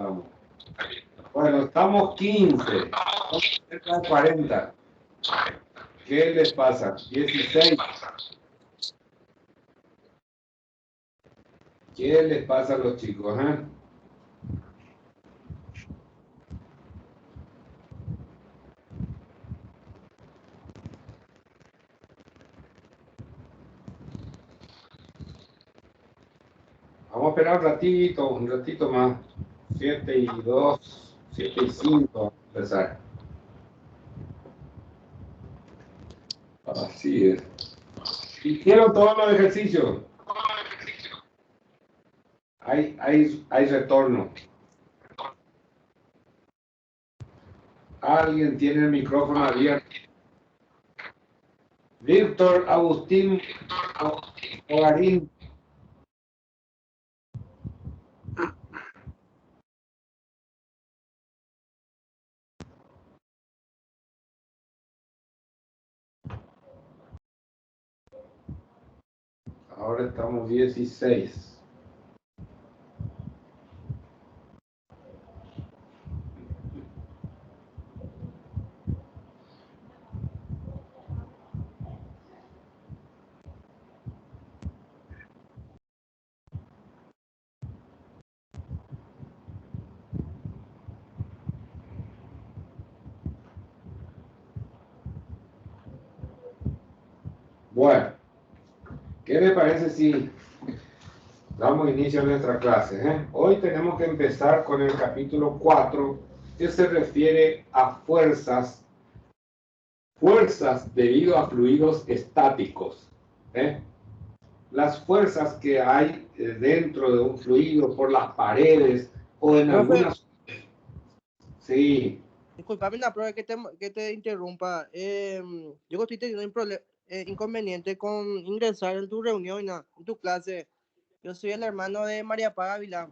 Estamos. Bueno, estamos 15. Estamos cerca de 40. ¿Qué les pasa? 16. ¿Qué les pasa a los chicos? Vamos a esperar un ratito más. 7 y 2, 7 y 5, empezar. Así es. ¿Hicieron todos los ejercicios? Hay retorno. Alguien tiene el micrófono abierto. Víctor Agustín Ogarín. Ahora estamos 16. Bueno, ¿qué le parece si damos inicio a nuestra clase? Hoy tenemos que empezar con el capítulo 4, que se refiere a fuerzas debido a fluidos estáticos. Las fuerzas que hay dentro de un fluido, por las paredes o en algunas... Sí. Disculpame la prueba que te interrumpa. Yo estoy teniendo un inconveniente con ingresar en tu reunión, en tu clase. Yo soy el hermano de María Paz Ávila,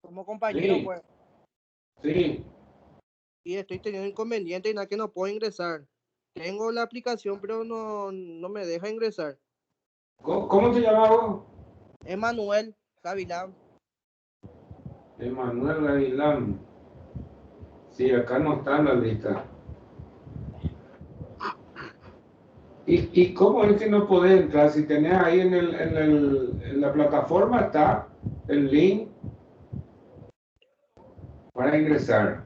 como compañero, Sí. pues. Sí. Y estoy teniendo inconveniente y nada que no puedo ingresar. Tengo la aplicación, pero no me deja ingresar. ¿Cómo te llamas vos? Emanuel Gavilán. Emanuel Gavilán. Sí, acá no está en la lista. ¿Y cómo es que no podés entrar? Si tenés ahí en la plataforma está el link para ingresar.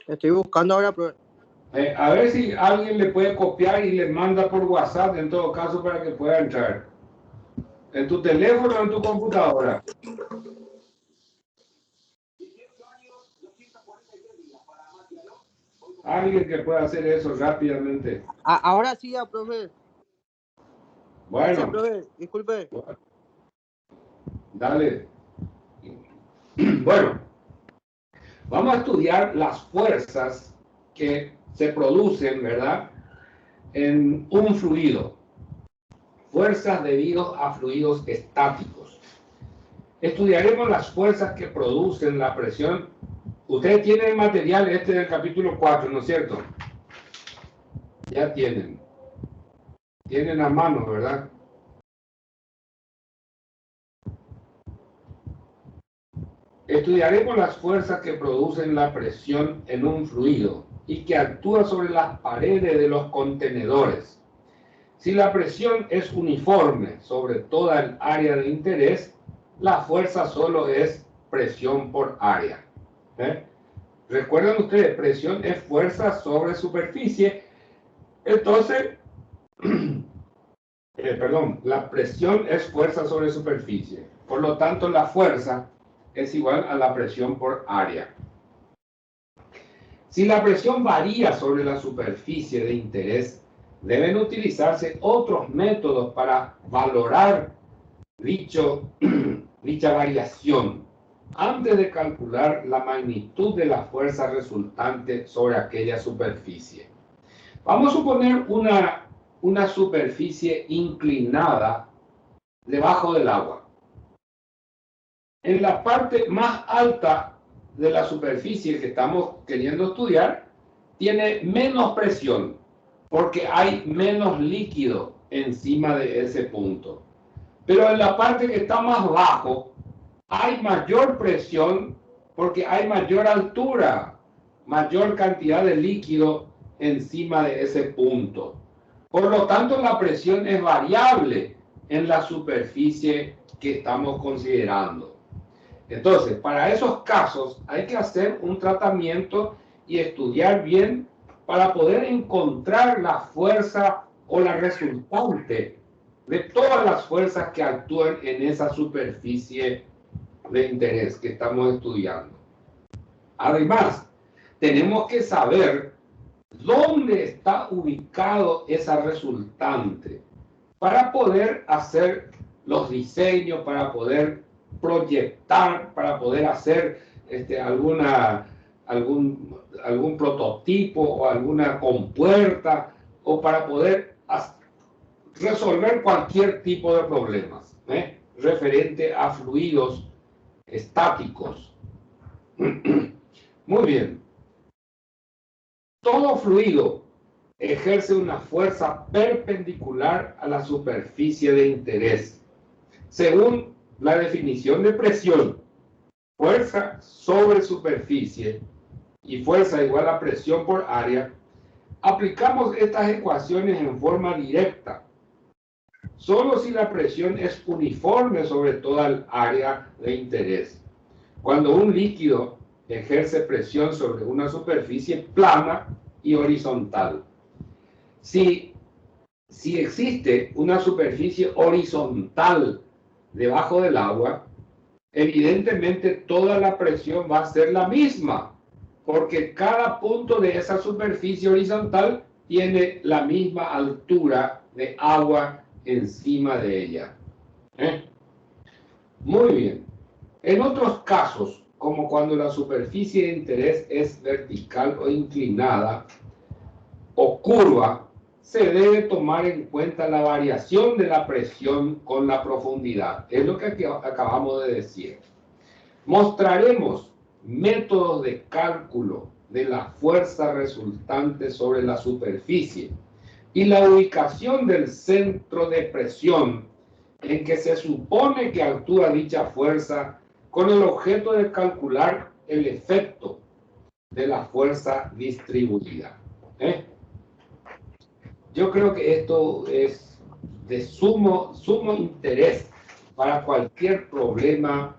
Estoy buscando ahora, pero... A ver si alguien le puede copiar y le manda por WhatsApp, en todo caso, para que pueda entrar. ¿En tu teléfono o en tu computadora? Alguien que pueda hacer eso rápidamente. Ahora sí, ya, profe. Bueno. Gracias, profe. Disculpe. Dale. Bueno, vamos a estudiar las fuerzas que se producen, ¿verdad?, en un fluido. Fuerzas debido a fluidos estáticos. Estudiaremos las fuerzas que producen la presión. Ustedes tienen el material del capítulo 4, ¿no es cierto? Ya tienen. Tienen a mano, ¿verdad? Estudiaremos las fuerzas que producen la presión en un fluido y que actúa sobre las paredes de los contenedores. Si la presión es uniforme sobre toda el área de interés, la fuerza solo es presión por área. ¿Recuerdan ustedes? Presión es fuerza sobre superficie. Entonces, la presión es fuerza sobre superficie. Por lo tanto, la fuerza es igual a la presión por área. Si la presión varía sobre la superficie de interés, deben utilizarse otros métodos para valorar dicha variación antes de calcular la magnitud de la fuerza resultante sobre aquella superficie. Vamos a suponer una superficie inclinada debajo del agua. En la parte más alta de la superficie que estamos queriendo estudiar, tiene menos presión, porque hay menos líquido encima de ese punto. Pero en la parte que está más bajo hay mayor presión porque hay mayor altura, mayor cantidad de líquido encima de ese punto. Por lo tanto, la presión es variable en la superficie que estamos considerando. Entonces, para esos casos hay que hacer un tratamiento y estudiar bien para poder encontrar la fuerza o la resultante de todas las fuerzas que actúan en esa superficie de interés que estamos estudiando. Además, tenemos que saber dónde está ubicado esa resultante para poder hacer los diseños, para poder proyectar, para poder hacer algún prototipo o alguna compuerta o para poder resolver cualquier tipo de problemas referente a fluidos estáticos. Muy bien. Todo fluido ejerce una fuerza perpendicular a la superficie de interés. Según la definición de presión, fuerza sobre superficie y fuerza igual a presión por área, aplicamos estas ecuaciones en forma directa. Solo si la presión es uniforme sobre toda el área de interés. Cuando un líquido ejerce presión sobre una superficie plana y horizontal. Si existe una superficie horizontal debajo del agua, evidentemente toda la presión va a ser la misma, porque cada punto de esa superficie horizontal tiene la misma altura de agua encima de ella. Muy bien. En otros casos, como cuando la superficie de interés es vertical o inclinada o curva, se debe tomar en cuenta la variación de la presión con la profundidad. Es lo que acabamos de decir. Mostraremos métodos de cálculo de la fuerza resultante sobre la superficie y la ubicación del centro de presión en que se supone que actúa dicha fuerza con el objeto de calcular el efecto de la fuerza distribuida. Yo creo que esto es de sumo interés para cualquier problema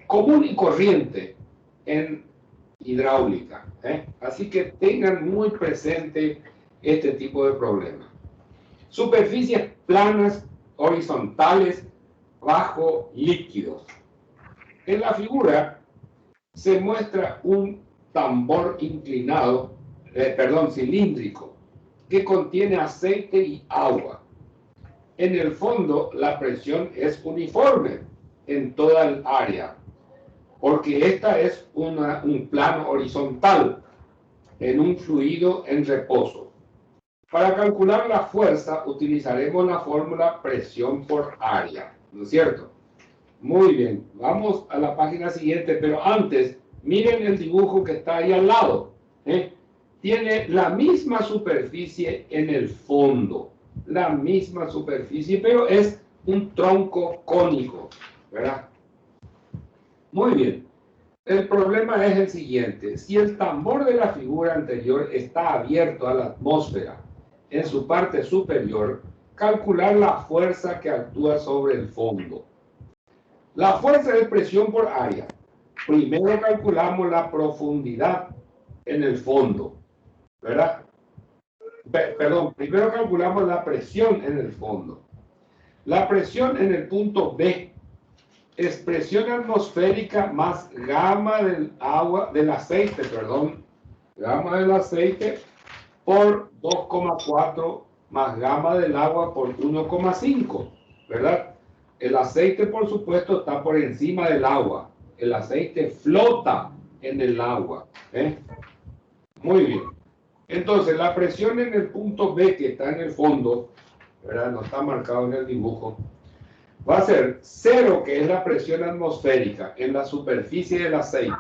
común y corriente en hidráulica. Así que tengan muy presente este tipo de problemas. Superficies planas, horizontales, bajo líquidos. En la figura se muestra un tambor inclinado, cilíndrico, que contiene aceite y agua. En el fondo, la presión es uniforme en toda el área, porque esta es un plano horizontal en un fluido en reposo. Para calcular la fuerza utilizaremos la fórmula presión por área, ¿no es cierto? Muy bien, vamos a la página siguiente, pero antes, miren el dibujo que está ahí al lado. Tiene la misma superficie en el fondo, la misma superficie, pero es un tronco cónico, ¿verdad? Muy bien. El problema es el siguiente. Si el tambor de la figura anterior está abierto a la atmósfera en su parte superior, calcular la fuerza que actúa sobre el fondo. La fuerza de presión por área. Primero calculamos la profundidad en el fondo, ¿verdad? Primero calculamos la presión en el fondo. La presión en el punto B es presión atmosférica más gamma del aceite por 2,4 más gamma del agua por 1,5, ¿verdad? El aceite, por supuesto, está por encima del agua. El aceite flota en el agua. Muy bien. Entonces, la presión en el punto B, que está en el fondo, ¿verdad? No está marcado en el dibujo, va a ser 0, que es la presión atmosférica en la superficie del aceite.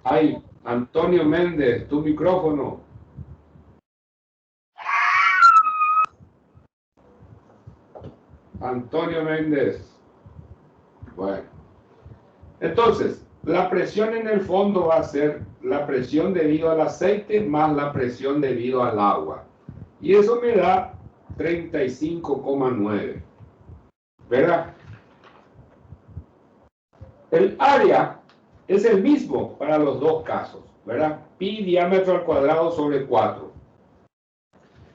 Ay, Antonio Méndez, tu micrófono. Antonio Méndez. Bueno. Entonces, la presión en el fondo va a ser la presión debido al aceite más la presión debido al agua. Y eso me da 35,9. ¿Verdad? El área es el mismo para los dos casos, ¿verdad? Pi diámetro al cuadrado sobre 4.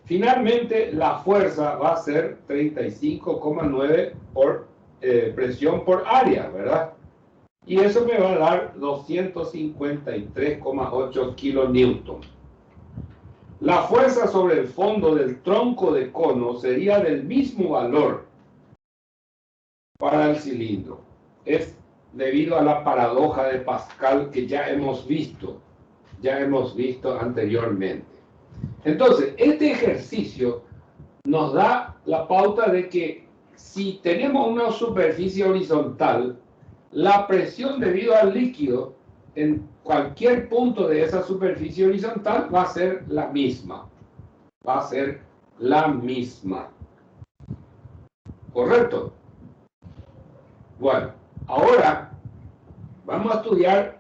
Finalmente, la fuerza va a ser 35,9 por presión por área, ¿verdad? Y eso me va a dar 253,8 kilonewton. La fuerza sobre el fondo del tronco de cono sería del mismo valor para el cilindro. Es debido a la paradoja de Pascal que ya hemos visto anteriormente. Entonces, este ejercicio nos da la pauta de que si tenemos una superficie horizontal, la presión debido al líquido en cualquier punto de esa superficie horizontal va a ser la misma. Va a ser la misma. ¿Correcto? Bueno, ahora vamos a estudiar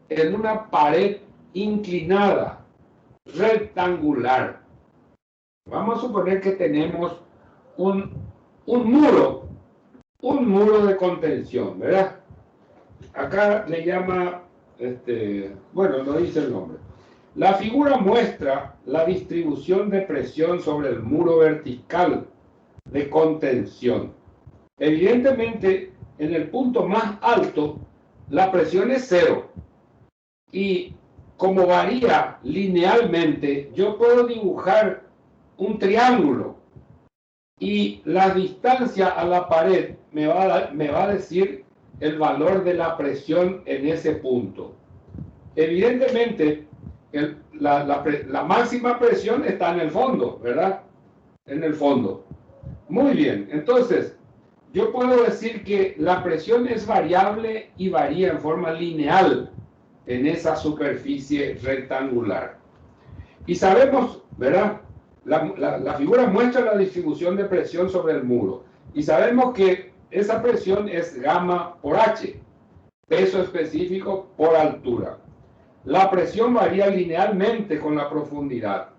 en una pared inclinada, rectangular. Vamos a suponer que tenemos un muro de contención, ¿verdad? Acá le llama, bueno, no dice el nombre. La figura muestra la distribución de presión sobre el muro vertical de contención. Evidentemente, en el punto más alto, la presión es 0. Y como varía linealmente, yo puedo dibujar un triángulo y la distancia a la pared me va a decir el valor de la presión en ese punto. Evidentemente, la máxima presión está en el fondo, ¿verdad? En el fondo. Muy bien, entonces, yo puedo decir que la presión es variable y varía en forma lineal en esa superficie rectangular. Y sabemos, ¿verdad? La figura muestra la distribución de presión sobre el muro. Y sabemos que esa presión es gamma por H, peso específico por altura. La presión varía linealmente con la profundidad.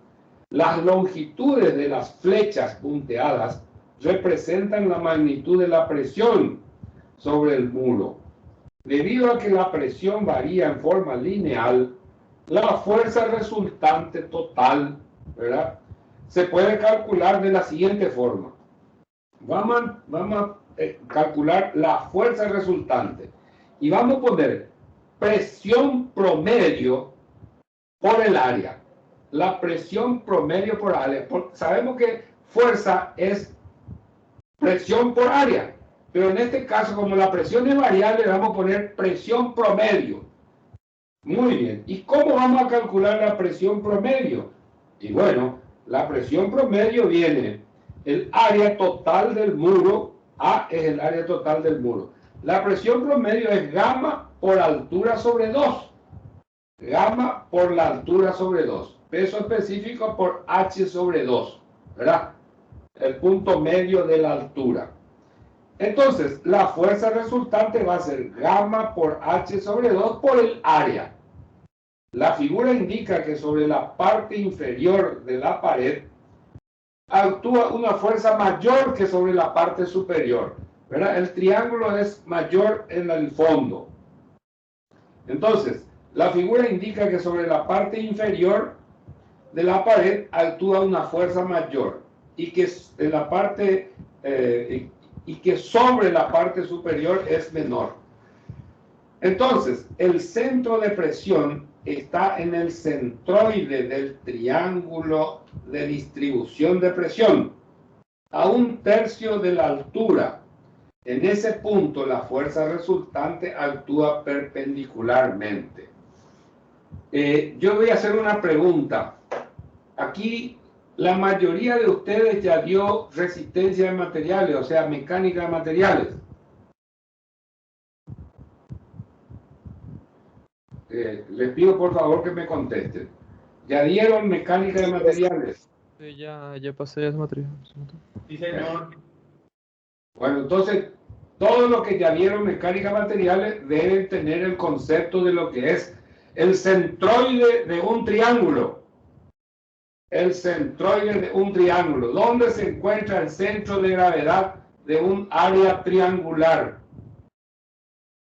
Las longitudes de las flechas punteadas representan la magnitud de la presión sobre el muro. Debido a que la presión varía en forma lineal, la fuerza resultante total, ¿verdad?, se puede calcular de la siguiente forma. Vamos a calcular la fuerza resultante y vamos a poner presión promedio por el área. La presión promedio por área. Sabemos que fuerza es presión por área. Pero en este caso, como la presión es variable, vamos a poner presión promedio. Muy bien. ¿Y cómo vamos a calcular la presión promedio? Y bueno, la presión promedio viene el área total del muro. A es el área total del muro. La presión promedio es gamma por altura sobre 2. Gamma por la altura sobre 2. Peso específico por H sobre 2. ¿Verdad? El punto medio de la altura. Entonces, la fuerza resultante va a ser gamma por H sobre 2 por el área. La figura indica que sobre la parte inferior de la pared actúa una fuerza mayor que sobre la parte superior, ¿verdad? El triángulo es mayor en el fondo. Entonces, la figura indica que sobre la parte inferior de la pared actúa una fuerza mayor y que en la parte y que sobre la parte superior es menor. Entonces, el centro de presión está en el centroide del triángulo de distribución de presión, a 1/3 de la altura. En ese punto, la fuerza resultante actúa perpendicularmente. Yo voy a hacer una pregunta. Aquí la mayoría de ustedes ya dio resistencia de materiales, o sea, mecánica de materiales. Les pido por favor que me contesten. ¿Ya dieron mecánica de materiales? Sí, ya pasé esa materia. Sí, señor. Bueno, entonces, todo lo que ya vieron mecánica materiales deben tener el concepto de lo que es el centroide de un triángulo. El centroide de un triángulo. ¿Dónde se encuentra el centro de gravedad de un área triangular?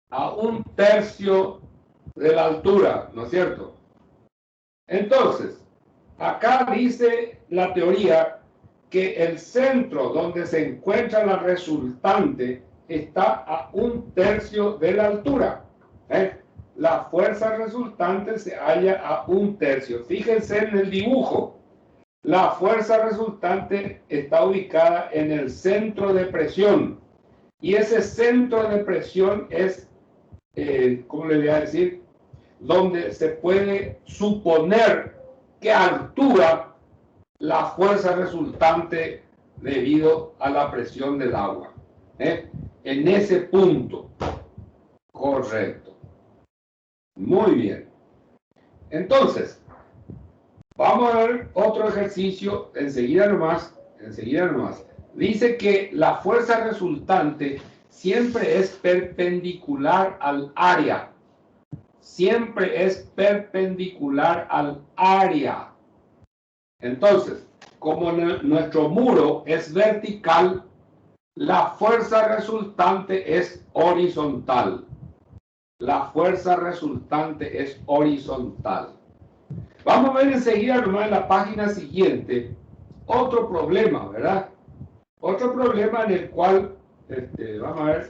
A 1/3 de la altura, ¿no es cierto? Entonces, acá dice la teoría que el centro donde se encuentra la resultante está a 1/3 de la altura. La fuerza resultante se halla a 1/3. Fíjense en el dibujo. La fuerza resultante está ubicada en el centro de presión. Y ese centro de presión es, ¿cómo le voy a decir? Donde se puede suponer que actúa la fuerza resultante debido a la presión del agua. En ese punto. Correcto. Muy bien. Entonces, vamos a ver otro ejercicio enseguida nomás. Dice que la fuerza resultante siempre es perpendicular al área. Siempre es perpendicular al área. Entonces, como nuestro muro es vertical, la fuerza resultante es horizontal. La fuerza resultante es horizontal. Vamos a ver enseguida nomás en la página siguiente otro problema, ¿verdad? Otro problema en el cual, vamos a ver,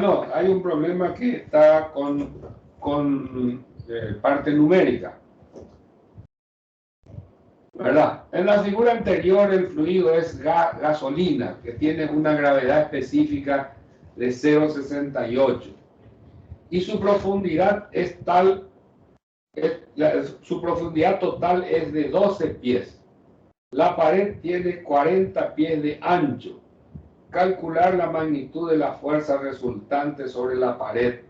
no, hay un problema que está con parte numérica, ¿verdad? En la figura anterior el fluido es gasolina, que tiene una gravedad específica de 0,68 y su profundidad es tal, su profundidad total es de 12 pies. La pared tiene 40 pies de ancho. Calcular la magnitud de la fuerza resultante sobre la pared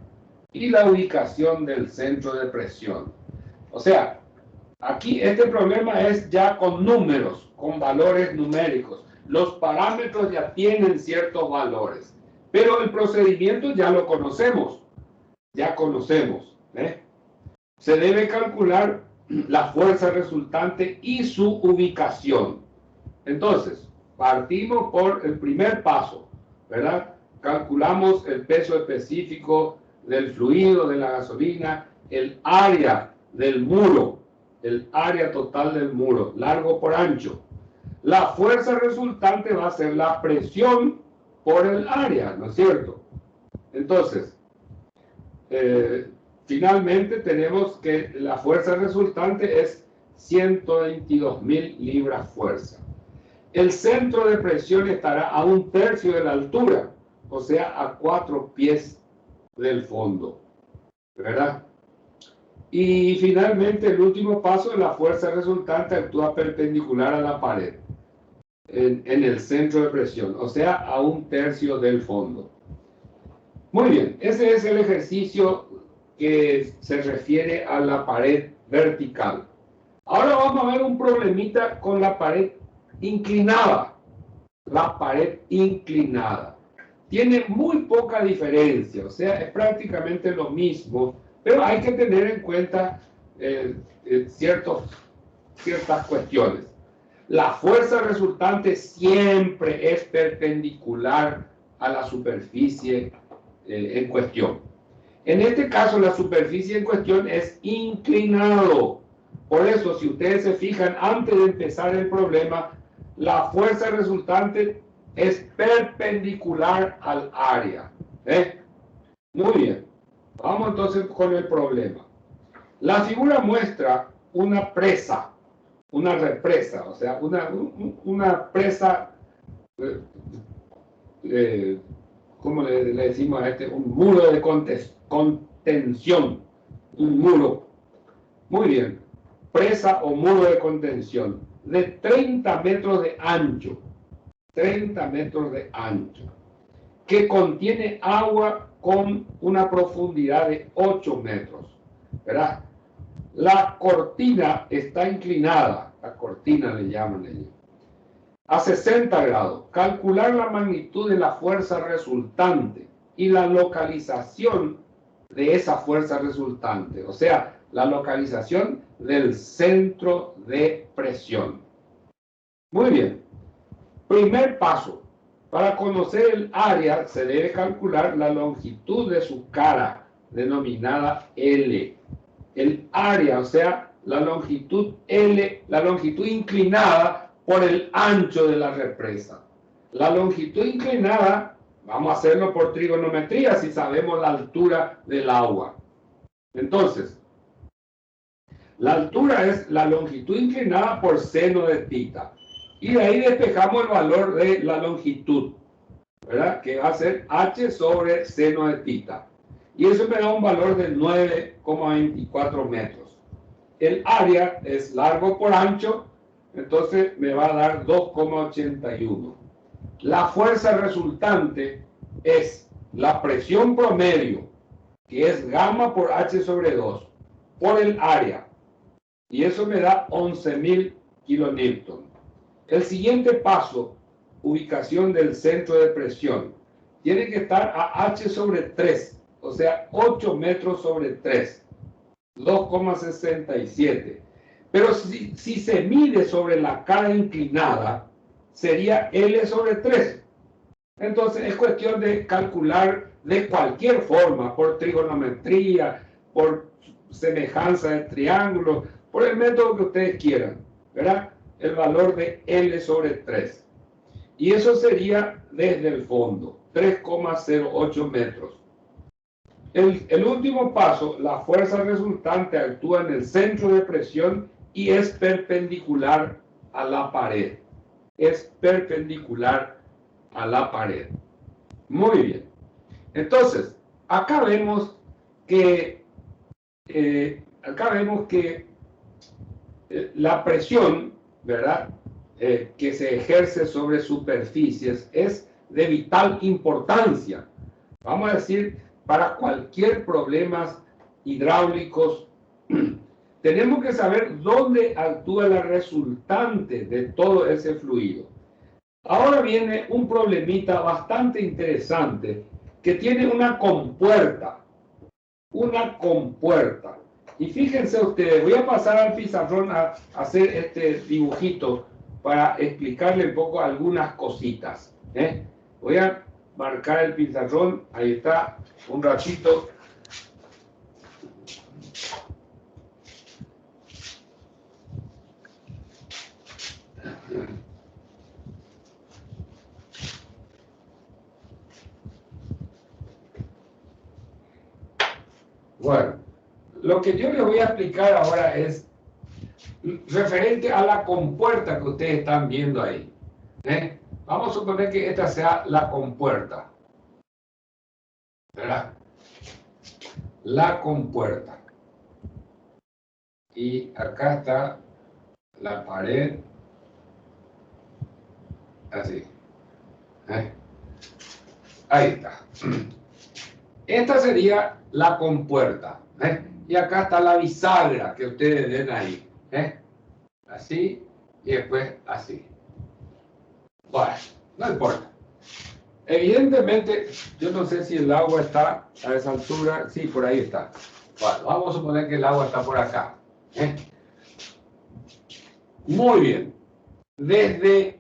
y la ubicación del centro de presión. O sea, aquí este problema es ya con números, con valores numéricos. Los parámetros ya tienen ciertos valores, pero el procedimiento ya lo conocemos. Ya conocemos. Se debe calcular la fuerza resultante y su ubicación. Entonces, partimos por el primer paso, ¿verdad? Calculamos el peso específico del fluido, de la gasolina, el área del muro, el área total del muro, largo por ancho. La fuerza resultante va a ser la presión por el área, ¿no es cierto? Entonces, finalmente tenemos que la fuerza resultante es 122.000 libras fuerza. El centro de presión estará a 1/3 de la altura, o sea, a 4 pies del fondo, ¿verdad? Y finalmente el último paso, la fuerza resultante actúa perpendicular a la pared, en el centro de presión, o sea, a 1/3 del fondo. Muy bien, ese es el ejercicio que se refiere a la pared vertical. Ahora vamos a ver un problemita con la pared inclinada. La pared inclinada. Tiene muy poca diferencia, o sea, es prácticamente lo mismo, pero hay que tener en cuenta ciertas cuestiones. La fuerza resultante siempre es perpendicular a la superficie en cuestión. En este caso, la superficie en cuestión es inclinado. Por eso, si ustedes se fijan, antes de empezar el problema, la fuerza resultante es perpendicular al área. Muy bien. Vamos entonces con el problema. La figura muestra una presa, una represa, o sea, una presa, ¿cómo le decimos a este? Un muro de contención. Un muro. Muy bien. Presa o muro de contención de 30 metros de ancho. 30 metros de ancho. Que contiene agua con una profundidad de 8 metros. ¿Verdad? La cortina está inclinada. La cortina le llaman ellos. a 60 grados. Calcular la magnitud de la fuerza resultante y la localización de esa fuerza resultante. O sea, la localización del centro de presión. Muy bien. Primer paso. Para conocer el área se debe calcular la longitud de su cara, denominada L. El área, o sea, la longitud L, la longitud inclinada por el ancho de la represa. La longitud inclinada, vamos a hacerlo por trigonometría si sabemos la altura del agua. Entonces, la altura es la longitud inclinada por seno de θ. Y de ahí despejamos el valor de la longitud, ¿verdad? Que va a ser h sobre seno de θ. Y eso me da un valor de 9,24 metros. El área es largo por ancho, entonces me va a dar 2,81. La fuerza resultante es la presión promedio, que es gamma por h sobre 2, por el área. Y eso me da 11.000 kilonewton. El siguiente paso, ubicación del centro de presión, tiene que estar a h sobre 3, o sea, 8 metros sobre 3, 2,67. Pero si se mide sobre la cara inclinada, sería L sobre 3. Entonces es cuestión de calcular de cualquier forma, por trigonometría, por semejanza de triángulos, por el método que ustedes quieran, ¿verdad? El valor de L sobre 3. Y eso sería desde el fondo, 3,08 metros. El último paso, la fuerza resultante actúa en el centro de presión y es perpendicular a la pared. Es perpendicular a la pared. Muy bien. Entonces, acá vemos que la presión, ¿verdad? Que se ejerce sobre superficies es de vital importancia. Vamos a decir, para cualquier problemas hidráulicos, tenemos que saber dónde actúa la resultante de todo ese fluido. Ahora viene un problemita bastante interesante que tiene una compuerta. Una compuerta. Y fíjense ustedes, voy a pasar al pizarrón a hacer este dibujito para explicarle un poco algunas cositas. Voy a marcar el pizarrón, ahí está, un ratito. Bueno, lo que yo les voy a explicar ahora es referente a la compuerta que ustedes están viendo ahí. Vamos a suponer que esta sea la compuerta, ¿verdad? La compuerta. Y acá está la pared, así. Ahí está. Esta sería la compuerta. Y acá está la bisagra que ustedes ven ahí. Así y después así. Bueno, no importa. Evidentemente, yo no sé si el agua está a esa altura. Sí, por ahí está. Bueno, vamos a suponer que el agua está por acá. Muy bien. Desde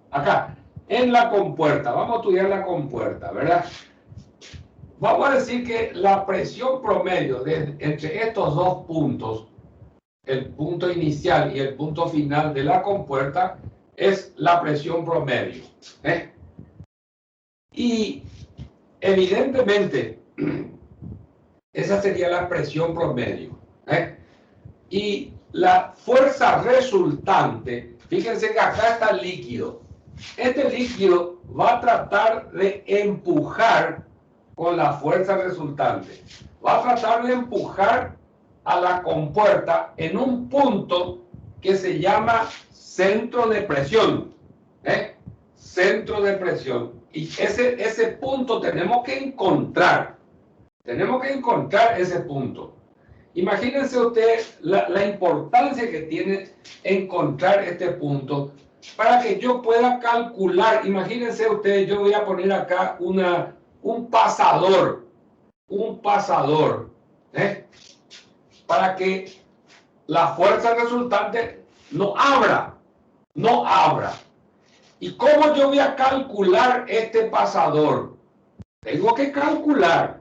acá, en la compuerta. Vamos a estudiar la compuerta, ¿verdad? Vamos a decir que la presión promedio entre estos dos puntos, el punto inicial y el punto final de la compuerta, es la presión promedio. Y evidentemente, esa sería la presión promedio. Y la fuerza resultante, fíjense que acá está el líquido. Este líquido va a tratar de empujar con la fuerza resultante. Va a tratar de empujar a la compuerta en un punto que se llama centro de presión. Centro de presión. Y ese punto tenemos que encontrar. Tenemos que encontrar ese punto. Imagínense usted la importancia que tiene encontrar este punto para que yo pueda calcular. Imagínense ustedes, yo voy a poner acá un pasador, ¿eh? Para que la fuerza resultante no abra. ¿Y cómo yo voy a calcular este pasador? Tengo que calcular,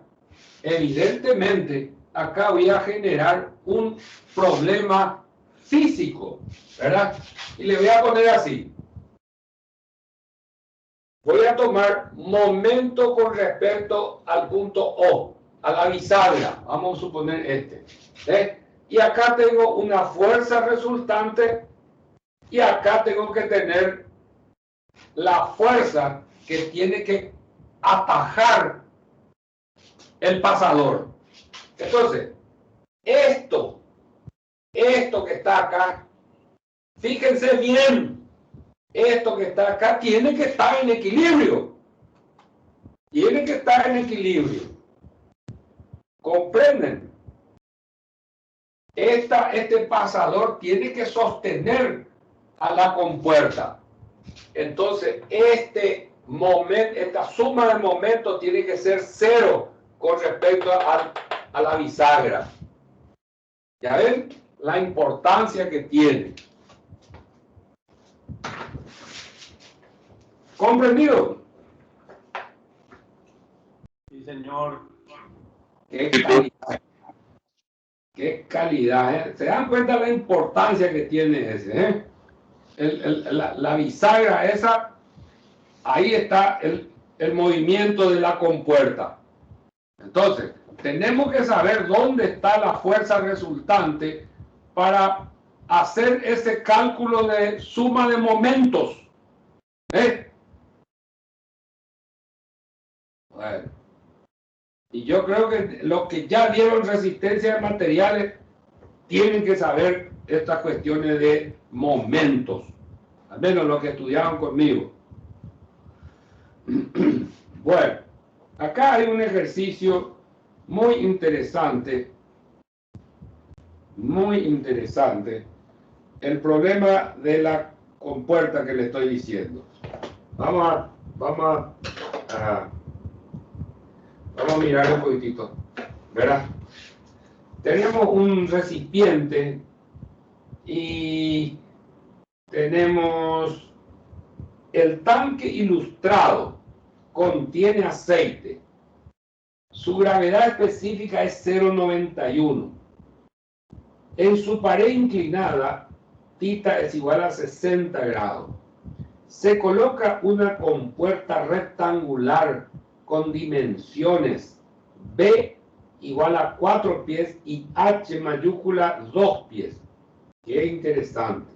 evidentemente, acá voy a generar un problema físico, ¿verdad? Y le voy a poner así. Voy a tomar momento con respecto al punto O, a la bisagra. Vamos a suponer este. ¿Eh? Y acá tengo una fuerza resultante y acá tengo que tener la fuerza que tiene que atajar el pasador. Entonces, esto que está acá, fíjense bien, esto que está acá tiene que estar en equilibrio. Tiene que estar en equilibrio. ¿Comprenden? Este pasador tiene que sostener a la compuerta. Entonces, esta suma de momentos tiene que ser 0 con respecto a la bisagra. ¿Ya ven? La importancia que tiene. ¿Comprendido? Sí, señor. Qué calidad. Qué calidad, ¿eh? ¿Se dan cuenta la importancia que tiene ese? ¿Eh? La bisagra esa, ahí está el movimiento de la compuerta. Entonces, tenemos que saber dónde está la fuerza resultante para hacer ese cálculo de suma de momentos. ¿Eh? Bueno. Y yo creo que los que ya dieron resistencia de materiales tienen que saber estas cuestiones de momentos. Al menos los que estudiaron conmigo. Bueno, acá hay un ejercicio muy interesante. Muy interesante. El problema de la compuerta que le estoy diciendo. Vamos a mirar un poquitito. ¿Verdad? Tenemos un recipiente y tenemos el tanque ilustrado, contiene aceite. Su gravedad específica es 0,91. En su pared inclinada, θ es igual a 60 grados. Se coloca una compuerta rectangular con dimensiones B igual a 4 pies y H mayúscula 2 pies. Qué interesante.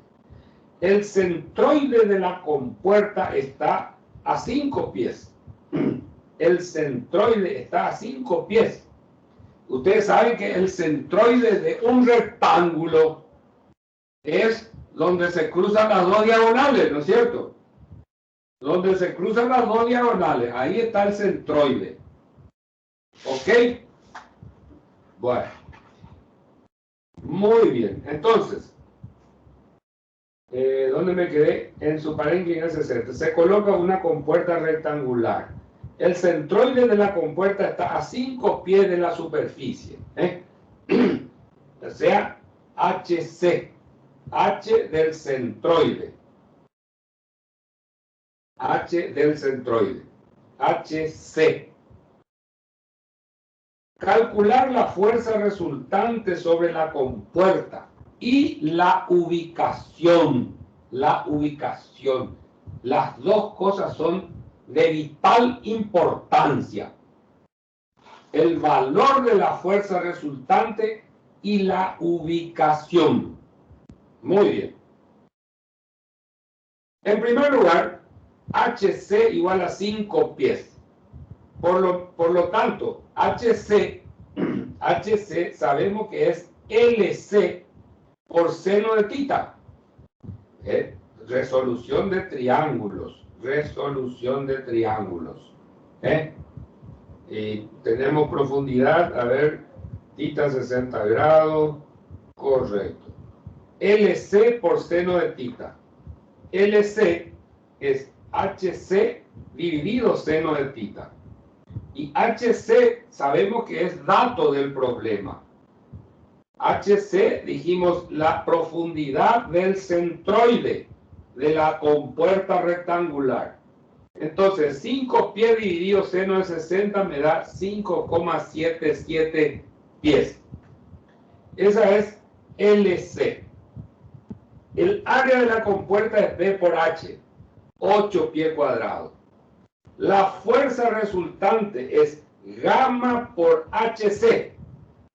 El centroide de la compuerta está a 5 pies. El centroide está a 5 pies. Ustedes saben que el centroide de un rectángulo es donde se cruzan las dos diagonales, ¿no es cierto? Donde se cruzan las dos diagonales, ahí está el centroide. ¿Ok? Bueno. Muy bien. Entonces, ¿dónde me quedé? En su pared inclinada 60. Se coloca una compuerta rectangular. El centroide de la compuerta está a 5 pies de la superficie. O sea, HC. H del centroide. H del centroide. HC. Calcular la fuerza resultante sobre la compuerta y la ubicación. La ubicación. Las dos cosas son de vital importancia. El valor de la fuerza resultante y la ubicación. Muy bien. En primer lugar, HC igual a 5 pies. Por lo tanto, HC sabemos que es LC por seno de θ. Resolución de triángulos. Resolución de triángulos. Y tenemos profundidad, a ver, Tita 60 grados, correcto. LC por seno de tita. LC es HC dividido seno de tita. Y HC sabemos que es dato del problema. HC, dijimos, la profundidad del centroide de la compuerta rectangular. Entonces, 5 pies dividido seno de 60 me da 5,77 pies. Esa es LC. El área de la compuerta es B por H, 8 pies cuadrados. La fuerza resultante es gamma por HC.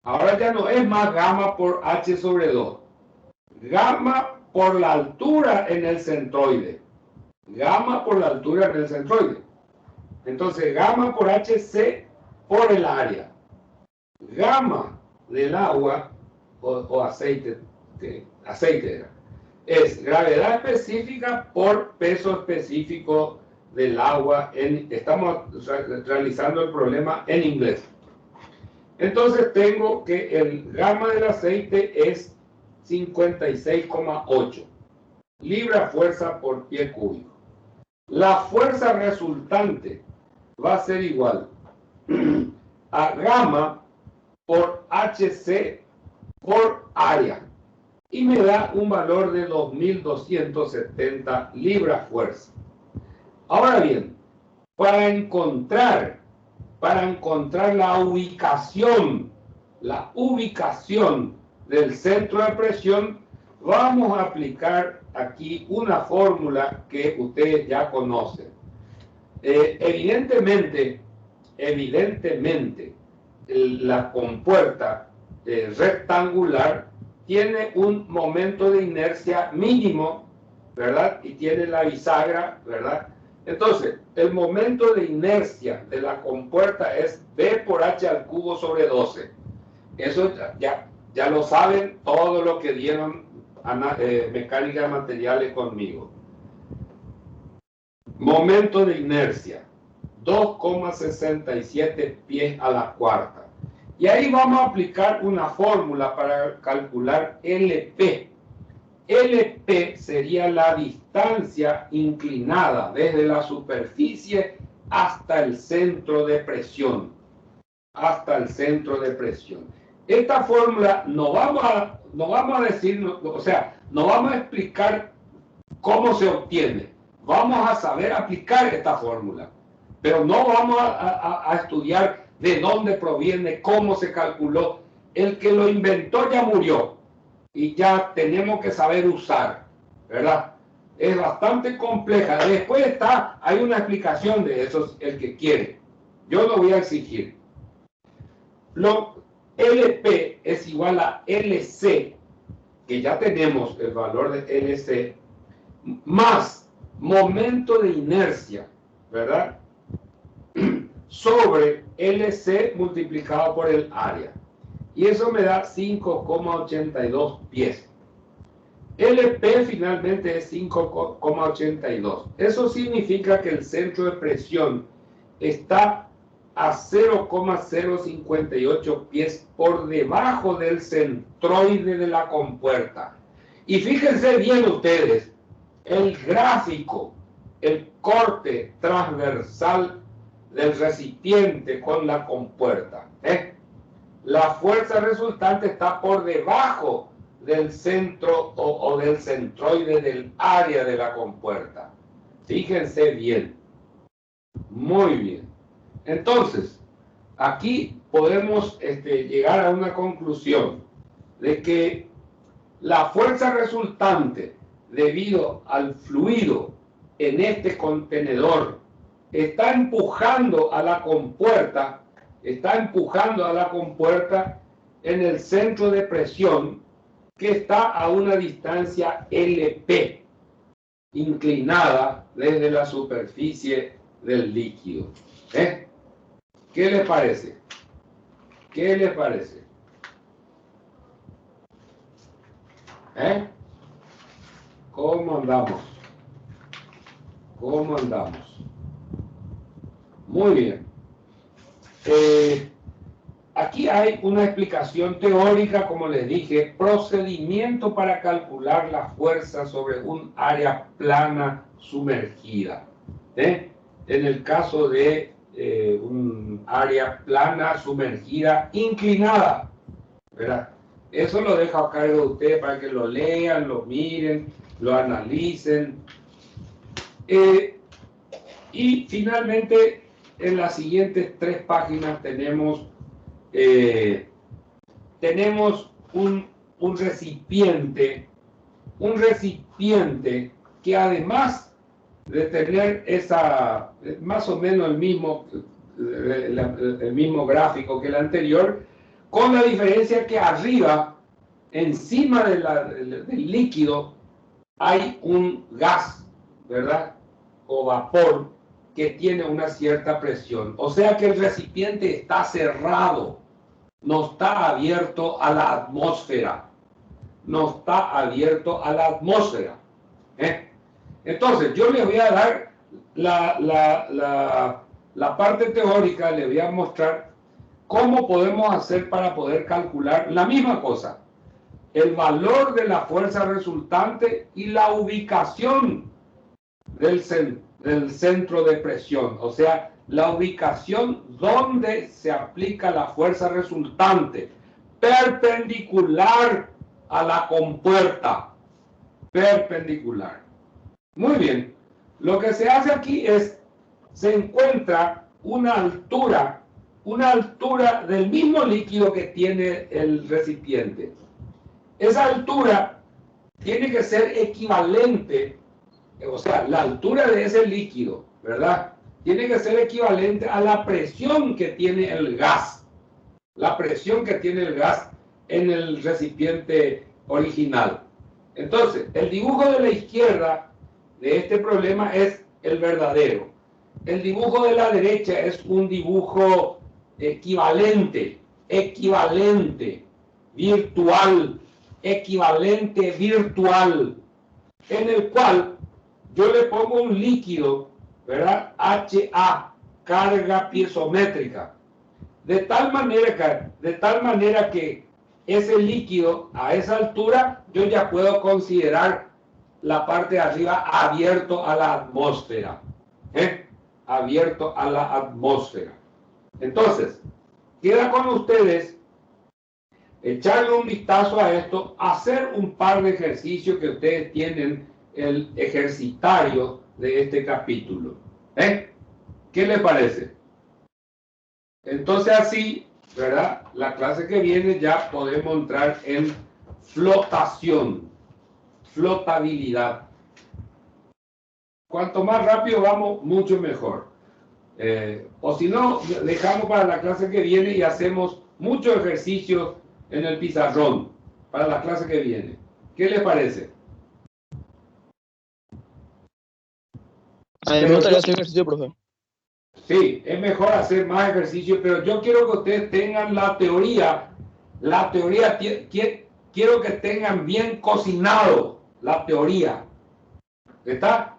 Ahora ya no es más gamma por H sobre 2. Gamma por la altura en el centroide. Gamma por la altura en el centroide. Entonces, gamma por HC por el área. Gamma del agua o aceite, aceite era, es gravedad específica por peso específico del agua. Estamos realizando el problema en inglés. Entonces tengo que el gamma del aceite es 56,8 libra fuerza por pie cúbico. La fuerza resultante va a ser igual a gamma por HC por área y me da un valor de 2.270 libras fuerza. Ahora bien, para encontrar la ubicación del centro de presión, vamos a aplicar aquí una fórmula que ustedes ya conocen. Evidentemente, la compuerta rectangular tiene un momento de inercia mínimo, ¿verdad? Y tiene la bisagra, ¿verdad? Entonces, el momento de inercia de la compuerta es B por H al cubo sobre 12. Eso ya lo saben todo lo que dieron mecánica de materiales conmigo. Momento de inercia, 2,67 pies a la cuarta. Y ahí vamos a aplicar una fórmula para calcular LP. LP sería la distancia inclinada desde la superficie hasta el centro de presión. Hasta el centro de presión. Esta fórmula no vamos a decir, o sea, no vamos a explicar cómo se obtiene. Vamos a saber aplicar esta fórmula, pero no vamos a estudiar de dónde proviene, cómo se calculó. El que lo inventó ya murió y ya tenemos que saber usar, ¿verdad? Es bastante compleja. Después hay una explicación de eso, el que quiere. Yo lo voy a exigir. LP es igual a LC, que ya tenemos el valor de LC, más momento de inercia, ¿verdad? Sobre LC multiplicado por el área. Y eso me da 5,82 pies. LP finalmente es 5,82. Eso significa que el centro de presión está a 0,058 pies por debajo del centroide de la compuerta. Y fíjense bien ustedes, el gráfico, el corte transversal del recipiente con la compuerta. La fuerza resultante está por debajo del centro o del centroide del área de la compuerta. Fíjense bien. Muy bien. Entonces, aquí podemos llegar a una conclusión de que la fuerza resultante debido al fluido en este contenedor está empujando a la compuerta en el centro de presión que está a una distancia LP, inclinada desde la superficie del líquido. ¿Qué les parece? ¿Qué les parece? ¿Cómo andamos? ¿Cómo andamos? Muy bien. aquí hay una explicación teórica, como les dije, procedimiento para calcular la fuerza sobre un área plana sumergida. ¿Eh? En el caso de un área plana sumergida inclinada, ¿verdad? Eso lo dejo a cargo de ustedes para que lo lean, lo miren, lo analicen. Y finalmente, en las siguientes 3 páginas tenemos un recipiente que además de tener esa, más o menos el mismo gráfico que el anterior, con la diferencia que arriba, encima del líquido, hay un gas, ¿verdad? O vapor que tiene una cierta presión. O sea que el recipiente está cerrado, no está abierto a la atmósfera. No está abierto a la atmósfera. Entonces, yo les voy a dar la parte teórica, les voy a mostrar cómo podemos hacer para poder calcular la misma cosa. El valor de la fuerza resultante y la ubicación del centro de presión, o sea, la ubicación donde se aplica la fuerza resultante, perpendicular a la compuerta, perpendicular. Muy bien, lo que se hace aquí es, se encuentra una altura del mismo líquido que tiene el recipiente. Esa altura tiene que ser equivalente, o sea, la altura de ese líquido, ¿verdad? Tiene que ser equivalente a la presión que tiene el gas. La presión que tiene el gas en el recipiente original. Entonces, el dibujo de la izquierda de este problema es el verdadero. El dibujo de la derecha es un dibujo equivalente, virtual, en el cual yo le pongo un líquido, ¿verdad? HA, carga piezométrica. De tal manera que ese líquido a esa altura yo ya puedo considerar la parte de arriba abierto a la atmósfera. Abierto a la atmósfera. Entonces, queda con ustedes echarle un vistazo a esto, hacer un par de ejercicios que ustedes tienen el ejercitario de este capítulo. ¿Qué les parece? Entonces así, ¿verdad? La clase que viene ya podemos entrar en flotación, flotabilidad. Cuanto más rápido vamos, mucho mejor. O si no, dejamos para la clase que viene y hacemos muchos ejercicios en el pizarrón para la clase que viene. ¿Qué les parece? A mí me gustaría hacer ejercicio, profe. Sí, es mejor hacer más ejercicio, pero yo quiero que ustedes tengan la teoría. La teoría, quiero que tengan bien cocinado la teoría. ¿Está?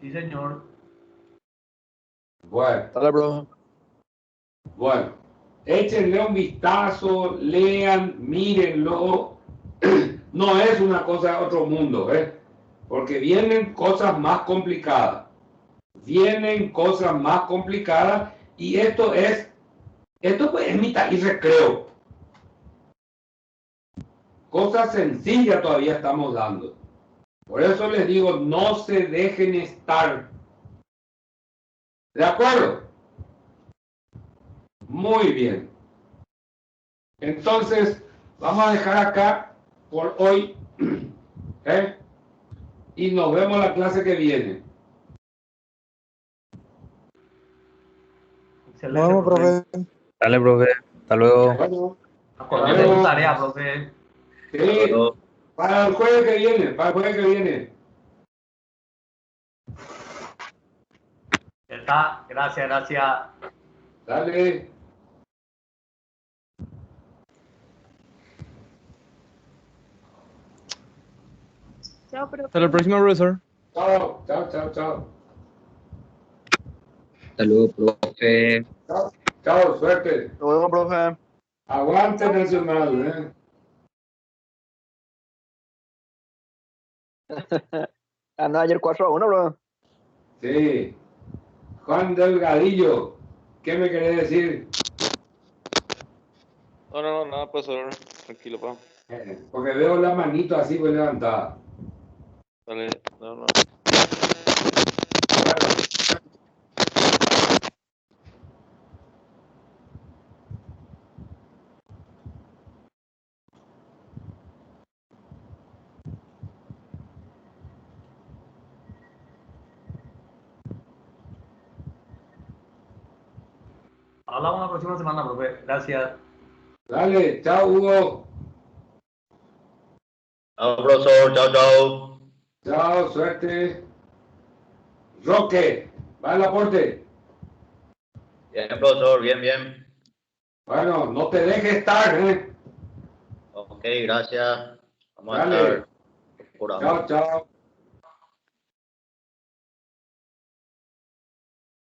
Sí, señor. Bueno. Dale, profe. Bueno, échenle un vistazo, lean, mírenlo. No es una cosa de otro mundo, porque vienen cosas más complicadas. Vienen cosas más complicadas y esto pues es mitad y recreo. Cosas sencillas todavía estamos dando. Por eso les digo, no se dejen estar. ¿De acuerdo? Muy bien. Entonces, vamos a dejar acá por hoy. Y nos vemos la clase que viene. Excelente, Vamos, profe. Dale, profe. Hasta luego. Bueno, Acordate de tu tarea, profe. sí, para el jueves que viene, Ya está. Gracias. Dale. Chao, profe. Hasta la próxima, profesor. Chao, chao, chao, chao. Saludos, profe. Chao, chao, suerte. Nos vemos, profe. Aguante Chao, Nacional, Ganó ayer 4-1, profe. Sí. Juan Delgadillo, ¿qué me querés decir? No, nada, profesor. Tranquilo, pa. Porque veo la manito así pues levantada. Dale, no. Hablamos la próxima semana, profe. Gracias. Dale, chao Hugo. Chao, profesor. Chao. Chao, suerte. Roque, va al aporte. Bien, profesor. Bien. Bueno, no te dejes estar, Ok, gracias. Vamos a Dale. estar procurando. Chao, chao.